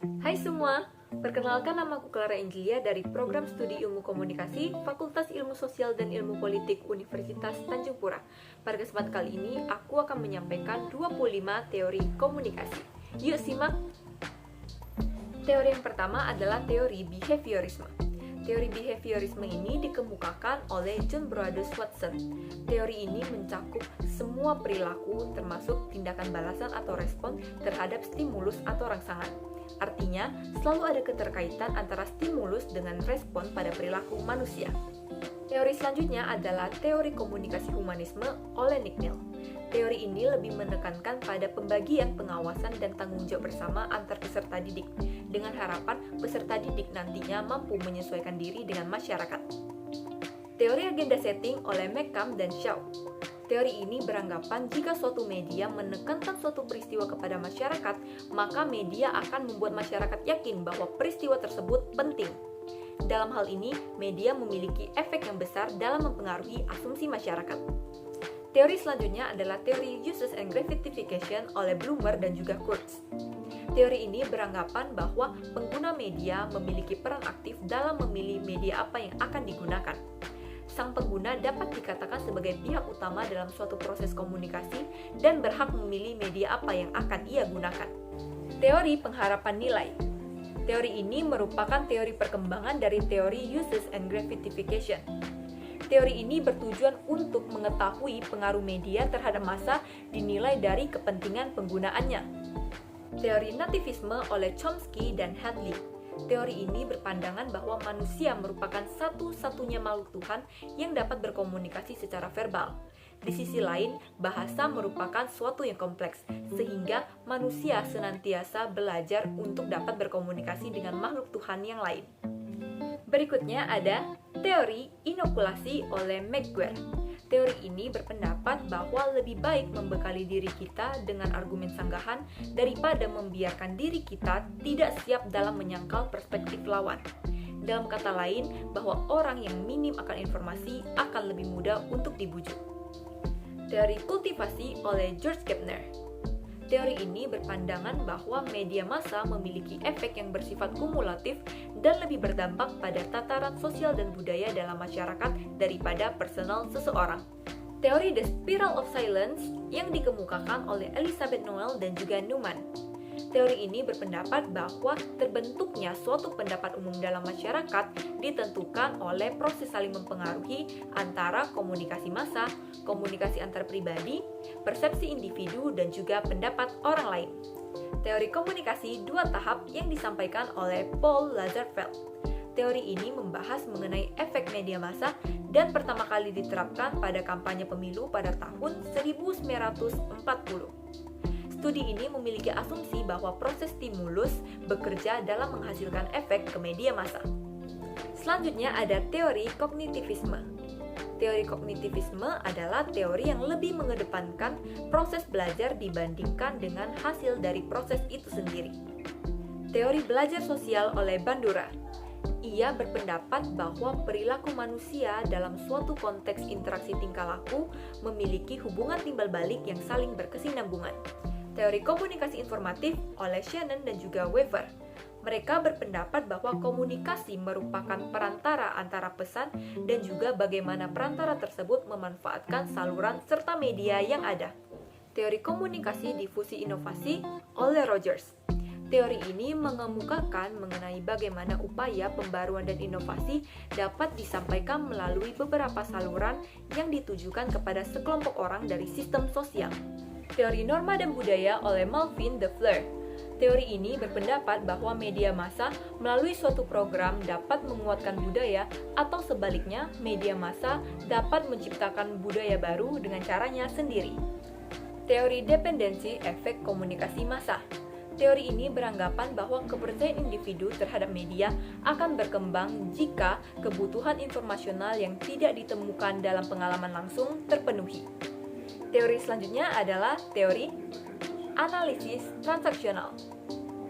Hai semua, perkenalkan namaku Clara Angelia dari Program Studi Ilmu Komunikasi Fakultas Ilmu Sosial dan Ilmu Politik Universitas Tanjung Pura. Pada kesempatan kali ini, aku akan menyampaikan 25 teori komunikasi. Yuk simak! Teori yang pertama adalah teori behaviorisme. Teori behaviorisme ini dikemukakan oleh John Brodus Watson. Teori ini mencakup semua perilaku termasuk tindakan balasan atau respon terhadap stimulus atau rangsangan. Artinya, selalu ada keterkaitan antara stimulus dengan respon pada perilaku manusia. Teori selanjutnya adalah teori komunikasi humanisme oleh Nick Neal. Teori ini lebih menekankan pada pembagian pengawasan dan tanggung jawab bersama antar peserta didik, dengan harapan peserta didik nantinya mampu menyesuaikan diri dengan masyarakat. Teori agenda setting oleh McCann dan Shaw. Teori ini beranggapan jika suatu media menekankan suatu peristiwa kepada masyarakat, maka media akan membuat masyarakat yakin bahwa peristiwa tersebut penting. Dalam hal ini, media memiliki efek yang besar dalam mempengaruhi asumsi masyarakat. Teori selanjutnya adalah teori uses and gratification oleh Bloomer dan juga Kurtz. Teori ini beranggapan bahwa pengguna media memiliki peran aktif dalam memilih media apa yang akan digunakan. Sang pengguna dapat dikatakan sebagai pihak utama dalam suatu proses komunikasi dan berhak memilih media apa yang akan ia gunakan. Teori pengharapan nilai. Teori ini merupakan teori perkembangan dari teori uses and gratification. Teori ini bertujuan untuk mengetahui pengaruh media terhadap massa dinilai dari kepentingan penggunaannya. Teori nativisme oleh Chomsky dan Hadley. Teori ini berpandangan bahwa manusia merupakan satu-satunya makhluk Tuhan yang dapat berkomunikasi secara verbal. Di sisi lain, bahasa merupakan suatu yang kompleks, sehingga manusia senantiasa belajar untuk dapat berkomunikasi dengan makhluk Tuhan yang lain. Berikutnya ada teori inokulasi oleh McGuire. Teori ini berpendapat bahwa lebih baik membekali diri kita dengan argumen sanggahan daripada membiarkan diri kita tidak siap dalam menyangkal perspektif lawan. Dalam kata lain, bahwa orang yang minim akan informasi akan lebih mudah untuk dibujuk. Teori kultivasi oleh George Gardner. Teori ini berpandangan bahwa media massa memiliki efek yang bersifat kumulatif dan lebih berdampak pada tataran sosial dan budaya dalam masyarakat daripada personal seseorang. Teori The Spiral of Silence yang dikemukakan oleh Elizabeth Noel dan juga Newman. Teori ini berpendapat bahwa terbentuknya suatu pendapat umum dalam masyarakat ditentukan oleh proses saling mempengaruhi antara komunikasi massa, komunikasi antar pribadi, persepsi individu, dan juga pendapat orang lain. Teori komunikasi dua tahap yang disampaikan oleh Paul Lazarsfeld. Teori ini membahas mengenai efek media massa dan pertama kali diterapkan pada kampanye pemilu pada tahun 1940. Studi ini memiliki asumsi bahwa proses stimulus bekerja dalam menghasilkan efek ke media massa. Selanjutnya ada teori kognitivisme. Teori kognitivisme adalah teori yang lebih mengedepankan proses belajar dibandingkan dengan hasil dari proses itu sendiri. Teori belajar sosial oleh Bandura. Ia berpendapat bahwa perilaku manusia dalam suatu konteks interaksi tingkah laku memiliki hubungan timbal balik yang saling berkesinambungan. Teori komunikasi informatif oleh Shannon dan juga Weaver. Mereka berpendapat bahwa komunikasi merupakan perantara antara pesan dan juga bagaimana perantara tersebut memanfaatkan saluran serta media yang ada. Teori komunikasi difusi inovasi oleh Rogers. Teori ini mengemukakan mengenai bagaimana upaya pembaruan dan inovasi dapat disampaikan melalui beberapa saluran yang ditujukan kepada sekelompok orang dari sistem sosial. Teori norma dan budaya oleh Melvin de Fleur. Teori ini berpendapat bahwa media massa melalui suatu program dapat menguatkan budaya atau sebaliknya media massa dapat menciptakan budaya baru dengan caranya sendiri. Teori dependensi efek komunikasi massa. Teori ini beranggapan bahwa kepercayaan individu terhadap media akan berkembang jika kebutuhan informasional yang tidak ditemukan dalam pengalaman langsung terpenuhi. Teori selanjutnya adalah teori analisis transaksional.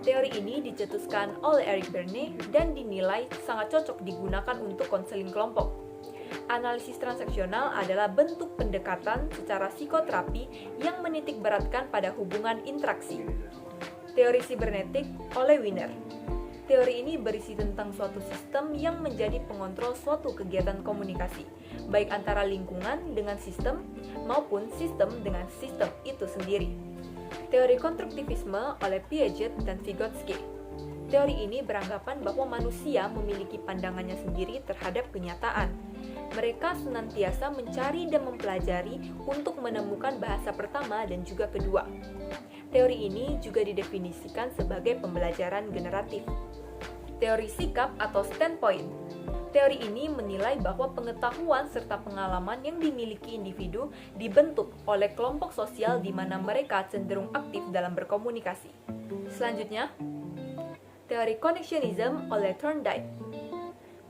Teori ini dicetuskan oleh Eric Berne dan dinilai sangat cocok digunakan untuk konseling kelompok. Analisis transaksional adalah bentuk pendekatan secara psikoterapi yang menitikberatkan pada hubungan interaksi. Teori sibernetik oleh Wiener. Teori ini berisi tentang suatu sistem yang menjadi pengontrol suatu kegiatan komunikasi, baik antara lingkungan dengan sistem maupun sistem dengan sistem itu sendiri. Teori konstruktivisme oleh Piaget dan Vygotsky. Teori ini beranggapan bahwa manusia memiliki pandangannya sendiri terhadap kenyataan. Mereka senantiasa mencari dan mempelajari untuk menemukan bahasa pertama dan juga kedua. Teori ini juga didefinisikan sebagai pembelajaran generatif. Teori sikap atau standpoint. Teori ini menilai bahwa pengetahuan serta pengalaman yang dimiliki individu dibentuk oleh kelompok sosial di mana mereka cenderung aktif dalam berkomunikasi. Selanjutnya, teori connectionism oleh Thorndike.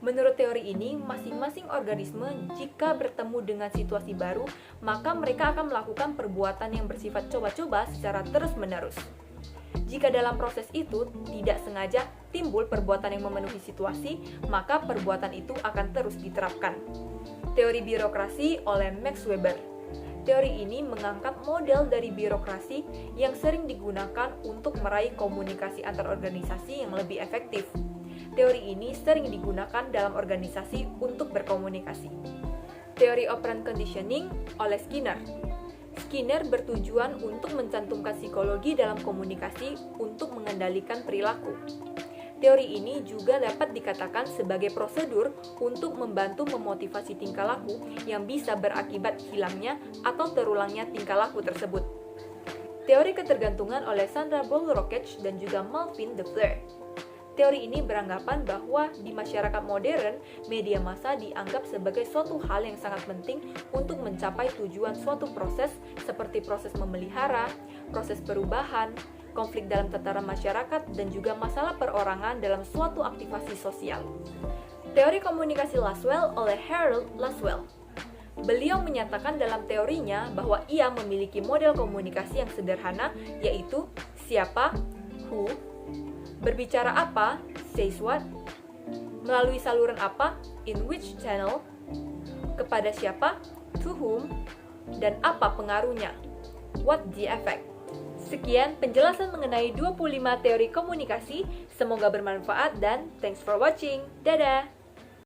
Menurut teori ini, masing-masing organisme jika bertemu dengan situasi baru, maka mereka akan melakukan perbuatan yang bersifat coba-coba secara terus-menerus. Jika dalam proses itu tidak sengaja timbul perbuatan yang memenuhi situasi, maka perbuatan itu akan terus diterapkan. Teori birokrasi oleh Max Weber. Teori ini mengangkat model dari birokrasi yang sering digunakan untuk meraih komunikasi antar organisasi yang lebih efektif. Teori ini sering digunakan dalam organisasi untuk berkomunikasi. Teori operant conditioning oleh Skinner. Skinner bertujuan untuk mencantumkan psikologi dalam komunikasi untuk mengendalikan perilaku. Teori ini juga dapat dikatakan sebagai prosedur untuk membantu memotivasi tingkah laku yang bisa berakibat hilangnya atau terulangnya tingkah laku tersebut. Teori ketergantungan oleh Sandra Boll-Rockach dan juga Malvin de Vleur. Teori ini beranggapan bahwa di masyarakat modern, media massa dianggap sebagai suatu hal yang sangat penting untuk mencapai tujuan suatu proses seperti proses memelihara, proses perubahan, konflik dalam tataran masyarakat, dan juga masalah perorangan dalam suatu aktivasi sosial. Teori komunikasi Lasswell oleh Harold Lasswell. Beliau menyatakan dalam teorinya bahwa ia memiliki model komunikasi yang sederhana, yaitu siapa, who, berbicara apa, says what, melalui saluran apa, in which channel, kepada siapa, to whom, dan apa pengaruhnya, what the effect. Sekian penjelasan mengenai 25 teori komunikasi, semoga bermanfaat dan thanks for watching, dadah!